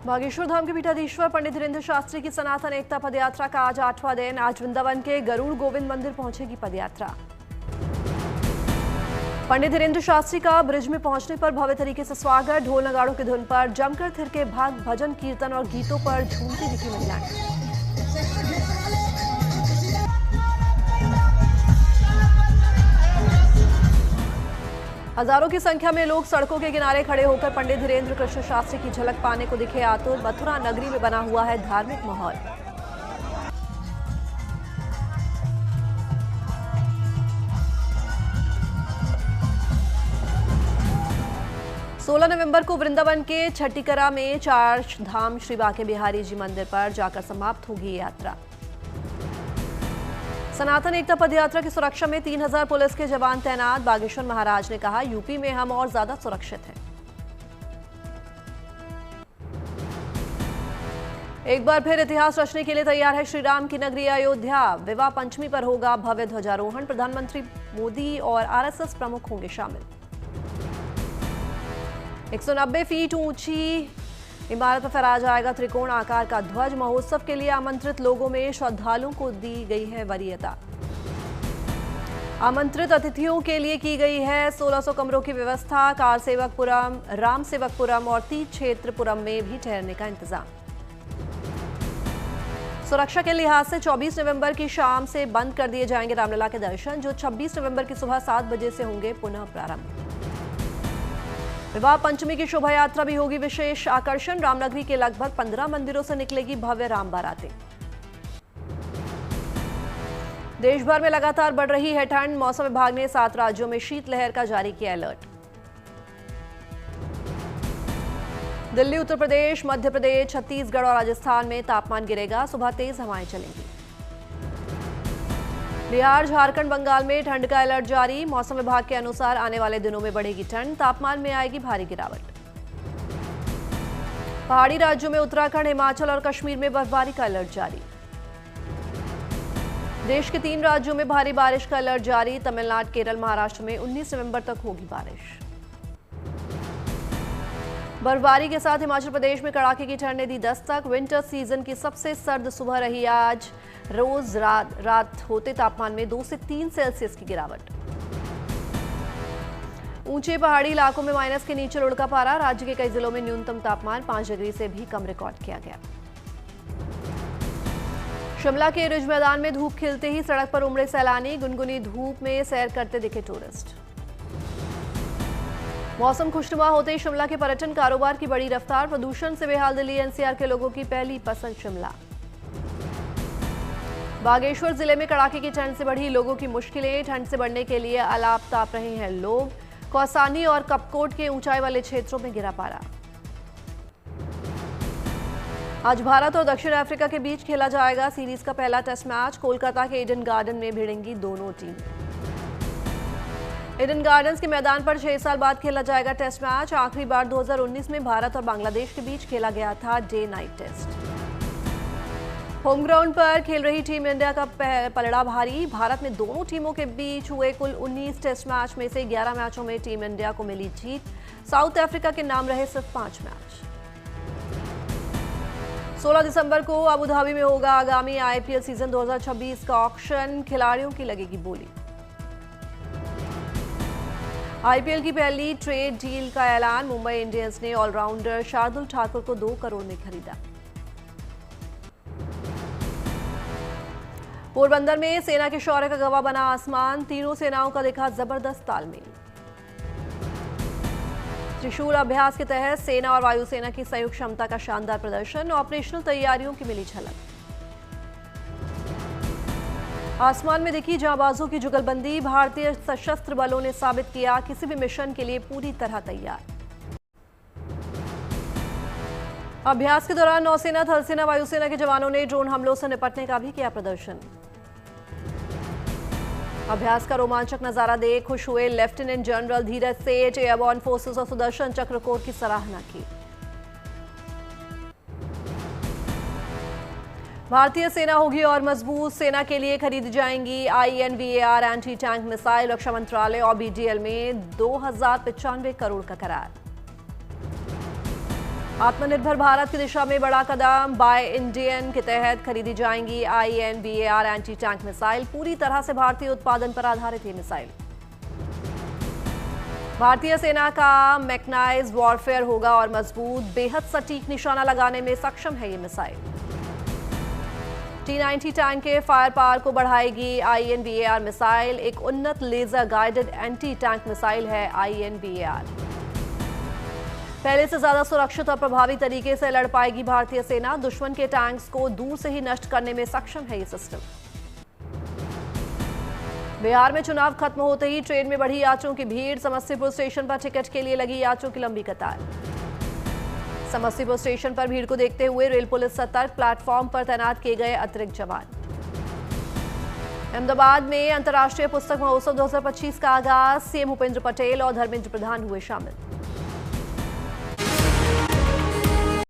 बागेश्वर धाम के पीठाधीश्वर पंडित धीरेन्द्र शास्त्री की सनातन एकता पदयात्रा का आज 8वां दिन। आज वृंदावन के गरुड़ गोविंद मंदिर पहुंचेगी पदयात्रा। पंडित धीरेन्द्र शास्त्री का ब्रिज में पहुंचने पर भव्य तरीके से स्वागत। ढोल नगाड़ों की धुन पर जमकर थिरके भक्त, भजन कीर्तन और गीतों पर झूमती दिखी महिलाएं। हजारों की संख्या में लोग सड़कों के किनारे खड़े होकर पंडित धीरेन्द्र कृष्ण शास्त्री की झलक पाने को दिखे आतुर। मथुरा नगरी में बना हुआ है धार्मिक माहौल। सोलह नवंबर को वृंदावन के छठीकरा में चार धाम श्री बांके बिहारी जी मंदिर पर जाकर समाप्त होगी ये यात्रा। सनातन एकता पदयात्रा की सुरक्षा में 3000 पुलिस के जवान तैनात। बागेश्वर महाराज ने कहा, यूपी में हम और ज्यादा सुरक्षित हैं। एक बार फिर इतिहास रचने के लिए तैयार है श्री राम की नगरी अयोध्या। विवाह पंचमी पर होगा भव्य ध्वजारोहण। प्रधानमंत्री मोदी और आरएसएस प्रमुख होंगे शामिल। 190 फीट ऊंची इमारत पर फहराया जाएगा त्रिकोण आकार का ध्वज। महोत्सव के लिए आमंत्रित लोगों में श्रद्धालुओं को दी गई है वरीयता। आमंत्रित अतिथियों के लिए की गई है 1600 कमरों की व्यवस्था। कार सेवकपुरम, राम सेवकपुरम और तीर्थ क्षेत्रपुरम में भी ठहरने का इंतजाम। सुरक्षा के लिहाज से 24 नवंबर की शाम से बंद कर दिए जाएंगे रामलला के दर्शन, जो 26 नवंबर की सुबह 7 बजे से होंगे पुनः प्रारंभ। विवाह पंचमी की शोभा यात्रा भी होगी विशेष आकर्षण। रामनगरी के लगभग 15 मंदिरों से निकलेगी भव्य राम बारातें। देश भर में लगातार बढ़ रही है ठंड। मौसम विभाग ने 7 राज्यों में शीतलहर का जारी किया अलर्ट। दिल्ली, उत्तर प्रदेश, मध्य प्रदेश, छत्तीसगढ़ और राजस्थान में तापमान गिरेगा। सुबह तेज हवाएं चलेंगी। बिहार, झारखंड, बंगाल में ठंड का अलर्ट जारी। मौसम विभाग के अनुसार आने वाले दिनों में बढ़ेगी ठंड। तापमान में आएगी भारी गिरावट। पहाड़ी राज्यों में उत्तराखंड, हिमाचल और कश्मीर में बर्फबारी का अलर्ट जारी। देश के 3 राज्यों में भारी बारिश का अलर्ट जारी। तमिलनाडु, केरल, महाराष्ट्र में 19 नवंबर तक होगी बारिश। बर्फबारी के साथ हिमाचल प्रदेश में कड़ाके की ठंड ने दी दस्तक। विंटर सीजन की सबसे सर्द सुबह रही आज। रोज रात होते तापमान में 2 से 3 सेल्सियस की गिरावट। ऊंचे पहाड़ी इलाकों में माइनस के नीचे लुढ़का पारा। राज्य के कई जिलों में न्यूनतम तापमान 5 डिग्री से भी कम रिकॉर्ड किया गया। शिमला के रिज मैदान में धूप खिलते ही सड़क पर उमड़े सैलानी। गुनगुनी धूप में सैर करते दिखे टूरिस्ट। मौसम खुशनुमा होते ही शिमला के पर्यटन कारोबार की बड़ी रफ्तार। प्रदूषण से बेहाल दिल्ली एनसीआर के लोगों की पहली पसंद शिमला। बागेश्वर जिले में कड़ाके की ठंड से बढ़ी लोगों की मुश्किलें। ठंड से बढ़ने के लिए अलाप ताप रहे हैं लोग। कौसानी और कपकोट के ऊंचाई वाले क्षेत्रों में गिरा पारा। आज भारत और दक्षिण अफ्रीका के बीच खेला जाएगा सीरीज का पहला टेस्ट मैच। कोलकाता के ईडन गार्डन में भिड़ेंगी दोनों टीम। ईडन गार्डन्स के मैदान पर 6 साल बाद खेला जाएगा टेस्ट मैच। आखिरी बार 2019 में भारत और बांग्लादेश के बीच खेला गया था day night test. Home ground पर खेल रही टीम इंडिया का पलड़ा भारी। भारत में दोनों टीमों के बीच हुए कुल 19 टेस्ट मैच में से 11 मैचों में टीम इंडिया को मिली जीत। साउथ अफ्रीका के नाम रहे सिर्फ 5 मैच। 16 दिसंबर को अबू धाबी में होगा आगामी आईपीएल सीजन 2026 का ऑक्शन। खिलाड़ियों की लगेगी बोली। आईपीएल की पहली ट्रेड डील का ऐलान। मुंबई इंडियंस ने ऑलराउंडर शार्दुल ठाकुर को 2 करोड़ में खरीदा। पोरबंदर में सेना के शौर्य का गवाह बना आसमान। तीनों सेनाओं का दिखा जबरदस्त तालमेल। त्रिशूल अभ्यास के तहत सेना और वायुसेना की संयुक्त क्षमता का शानदार प्रदर्शन। ऑपरेशनल तैयारियों की मिली झलक। आसमान में दिखी जांबाजों की जुगलबंदी। भारतीय सशस्त्र बलों ने साबित किया किसी भी मिशन के लिए पूरी तरह तैयार। अभ्यास के दौरान नौसेना, थलसेना, वायुसेना के जवानों ने ड्रोन हमलों से निपटने का भी किया प्रदर्शन। अभ्यास का रोमांचक नजारा देख खुश हुए लेफ्टिनेंट जनरल धीरज सेठ। एयरबॉर्न फोर्सेस और सुदर्शन चक्र कोर की सराहना की। भारतीय सेना होगी और मजबूत। सेना के लिए खरीदी जाएंगी INVAR एंटी टैंक मिसाइल। रक्षा मंत्रालय और BDL में 2095 करोड़ का करार। आत्मनिर्भर भारत की दिशा में बड़ा कदम। बाय इंडियन के तहत खरीदी जाएंगी INBAR एंटी टैंक मिसाइल। पूरी तरह से भारतीय उत्पादन पर आधारित ये मिसाइल। भारतीय सेना का मैकेनाइज्ड वॉरफेयर होगा और मजबूत, बेहद सटीक निशाना लगाने में सक्षम है ये मिसाइल। T-90 टैंक के फायर पावर को बढ़ाएगी INBAR मिसाइल। एक उन्नत laser guided anti tank missile है INBAR। पहले से ज्यादा सुरक्षित और प्रभावी तरीके से लड़ पाएगी भारतीय सेना। दुश्मन के टैंक्स को दूर से ही नष्ट करने में सक्षम है ये सिस्टम। बिहार में चुनाव खत्म होते ही ट्रेन में बढ़ी यात्रियों की भीड़। समस्तीपुर स्टेशन पर टिकट के लिए लगी यात्रियों की लंबी कतार। समस्तीपुर स्टेशन पर भीड़ को देखते हुए रेल पुलिस सतर्क, प्लेटफॉर्म पर तैनात किए गए अतिरिक्त जवान। अहमदाबाद में अंतर्राष्ट्रीय पुस्तक महोत्सव 2025 का आगाज। CM भूपेंद्र पटेल और धर्मेंद्र प्रधान हुए शामिल।